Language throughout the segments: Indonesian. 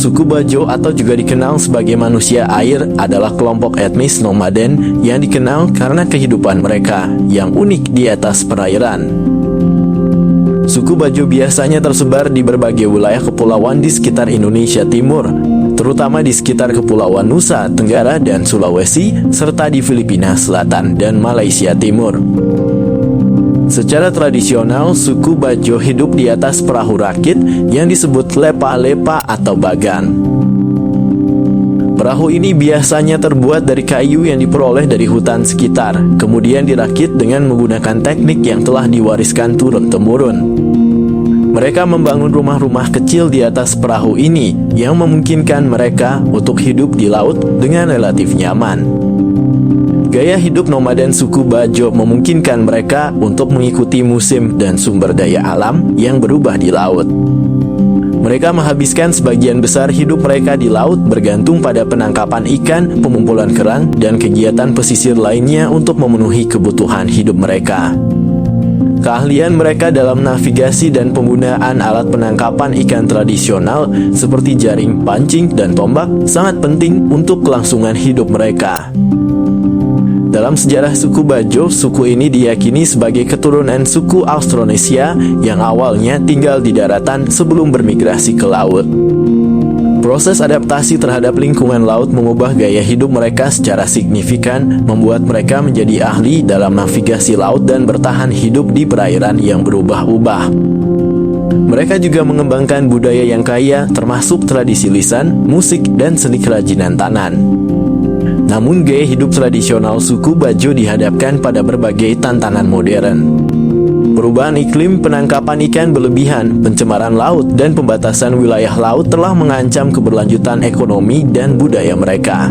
Suku Bajo atau juga dikenal sebagai manusia air adalah kelompok etnis nomaden yang dikenal karena kehidupan mereka yang unik di atas perairan. Suku Bajo biasanya tersebar di berbagai wilayah kepulauan di sekitar Indonesia Timur, terutama di sekitar Kepulauan Nusa Tenggara dan Sulawesi, serta di Filipina Selatan dan Malaysia Timur. Secara tradisional, suku Bajo hidup di atas perahu rakit yang disebut lepa-lepa atau bagan. Perahu ini biasanya terbuat dari kayu yang diperoleh dari hutan sekitar, kemudian dirakit dengan menggunakan teknik yang telah diwariskan turun-temurun. Mereka membangun rumah-rumah kecil di atas perahu ini yang memungkinkan mereka untuk hidup di laut dengan relatif nyaman. Gaya hidup nomaden suku Bajo memungkinkan mereka untuk mengikuti musim dan sumber daya alam yang berubah di laut. Mereka menghabiskan sebagian besar hidup mereka di laut bergantung pada penangkapan ikan, pengumpulan kerang, dan kegiatan pesisir lainnya untuk memenuhi kebutuhan hidup mereka. Keahlian mereka dalam navigasi dan penggunaan alat penangkapan ikan tradisional seperti jaring, pancing, dan tombak sangat penting untuk kelangsungan hidup mereka. Dalam sejarah suku Bajo, suku ini diyakini sebagai keturunan suku Austronesia yang awalnya tinggal di daratan sebelum bermigrasi ke laut. Proses adaptasi terhadap lingkungan laut mengubah gaya hidup mereka secara signifikan, membuat mereka menjadi ahli dalam navigasi laut dan bertahan hidup di perairan yang berubah-ubah. Mereka juga mengembangkan budaya yang kaya, termasuk tradisi lisan, musik, dan seni kerajinan tangan. Namun gaya hidup tradisional suku Bajo dihadapkan pada berbagai tantangan modern. Perubahan iklim, penangkapan ikan berlebihan, pencemaran laut, dan pembatasan wilayah laut telah mengancam keberlanjutan ekonomi dan budaya mereka.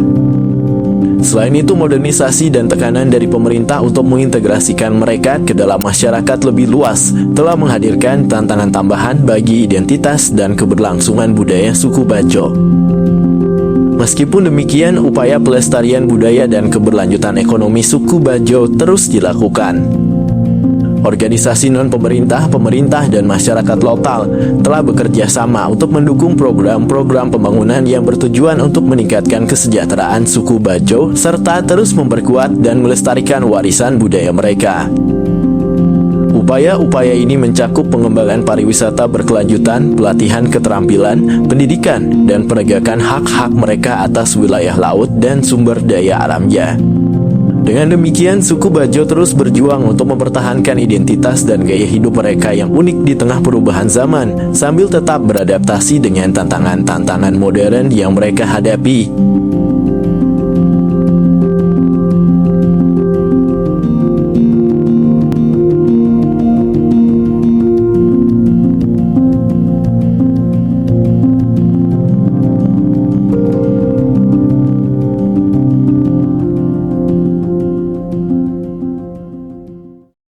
Selain itu, modernisasi dan tekanan dari pemerintah untuk mengintegrasikan mereka ke dalam masyarakat lebih luas telah menghadirkan tantangan tambahan bagi identitas dan keberlangsungan budaya suku Bajo. Meskipun demikian, upaya pelestarian budaya dan keberlanjutan ekonomi suku Bajo terus dilakukan. Organisasi non-pemerintah, pemerintah, dan masyarakat lokal telah bekerja sama untuk mendukung program-program pembangunan yang bertujuan untuk meningkatkan kesejahteraan suku Bajo serta terus memperkuat dan melestarikan warisan budaya mereka. Upaya-upaya ini mencakup pengembangan pariwisata berkelanjutan, pelatihan keterampilan, pendidikan, dan penegakan hak-hak mereka atas wilayah laut dan sumber daya alamnya. Dengan demikian, suku Bajo terus berjuang untuk mempertahankan identitas dan gaya hidup mereka yang unik di tengah perubahan zaman, sambil tetap beradaptasi dengan tantangan-tantangan modern yang mereka hadapi.